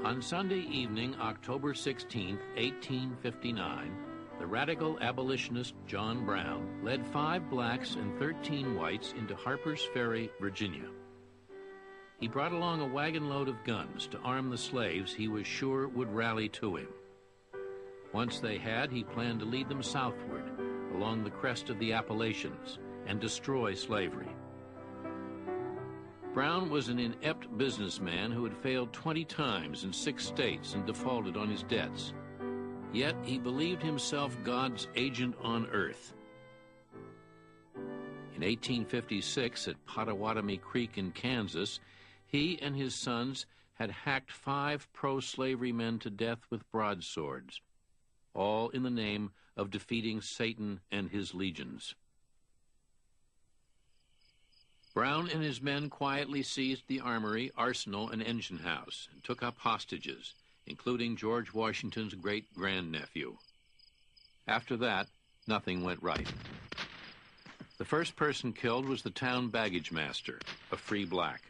On Sunday evening, October 16, 1859, the radical abolitionist John Brown led 5 blacks and 13 whites into Harper's Ferry, Virginia. He brought along a wagon load of guns to arm the slaves he was sure would rally to him. Once they had, he planned to lead them southward along the crest of the Appalachians and destroy slavery. Brown was an inept businessman who had failed 20 times in 6 states and defaulted on his debts. Yet he believed himself God's agent on earth. In 1856, at Pottawatomie Creek in Kansas, he and his sons had hacked 5 pro-slavery men to death with broadswords, all in the name of defeating Satan and his legions. Brown and his men quietly seized the armory, arsenal, and engine house and took up hostages, including George Washington's great-grandnephew. After that, nothing went right. The first person killed was the town baggage master, a free black.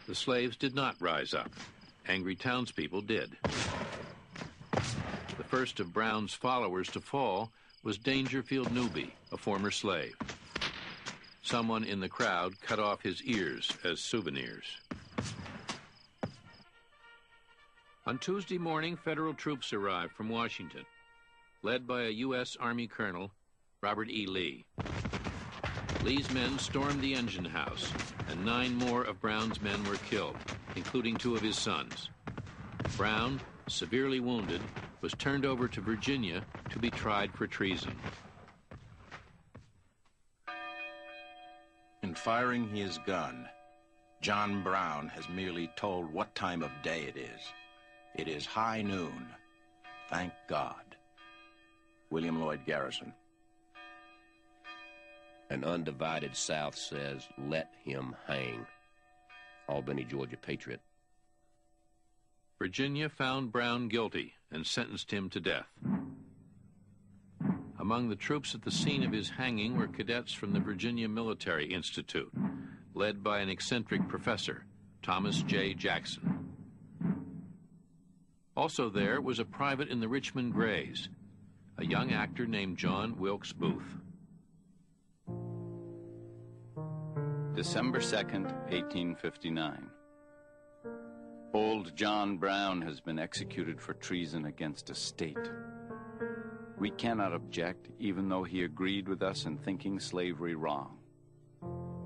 The slaves did not rise up. Angry townspeople did. The first of Brown's followers to fall was Dangerfield Newby, a former slave. Someone in the crowd cut off his ears as souvenirs. On Tuesday morning, federal troops arrived from Washington, led by a U.S. Army Colonel, Robert E. Lee. Lee's men stormed the engine house, and 9 more of Brown's men were killed, including 2 of his sons. Brown, severely wounded, was turned over to Virginia to be tried for treason. In firing his gun, John Brown has merely told what time of day it is. It is high noon. Thank God. William Lloyd Garrison. An undivided South says, let him hang. Albany, Georgia Patriot. Virginia found Brown guilty and sentenced him to death. Among the troops at the scene of his hanging were cadets from the Virginia Military Institute, led by an eccentric professor, Thomas J. Jackson. Also there was a private in the Richmond Greys, a young actor named John Wilkes Booth. December 2nd, 1859. Old John Brown has been executed for treason against a state. We cannot object, even though he agreed with us in thinking slavery wrong.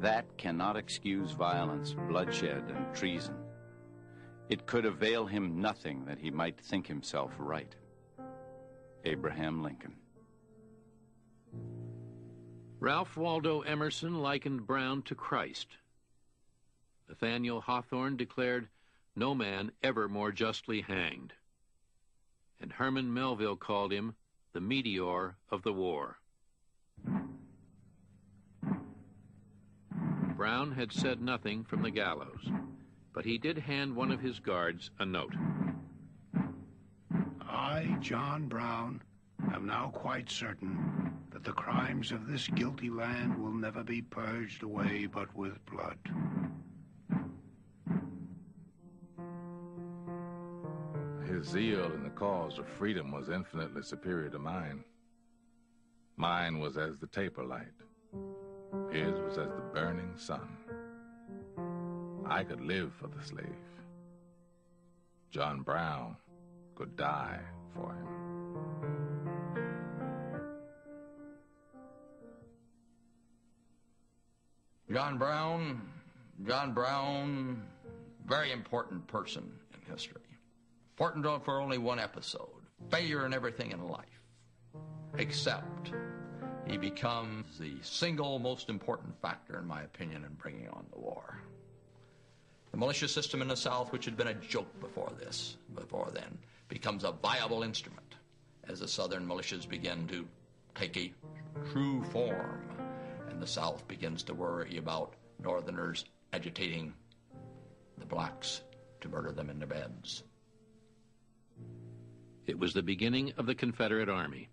That cannot excuse violence, bloodshed, and treason. It could avail him nothing that he might think himself right. Abraham Lincoln. Ralph Waldo Emerson likened Brown to Christ. Nathaniel Hawthorne declared, "No man ever more justly hanged." And Herman Melville called him the meteor of the war. Brown had said nothing from the gallows, but he did hand one of his guards a note. I, John Brown, am now quite certain that the crimes of this guilty land will never be purged away but with blood. His zeal in the cause of freedom was infinitely superior to mine. Mine was as the taper light. His was as the burning sun. I could live for the slave. John Brown could die for him. John Brown, very important person in history. Important for only one episode. Failure in everything in life. Except he becomes the single most important factor, in my opinion, in bringing on the war. The militia system in the South, which had been a joke before then, becomes a viable instrument as the Southern militias begin to take a true form, and the South begins to worry about Northerners agitating the blacks to murder them in their beds. It was the beginning of the Confederate Army.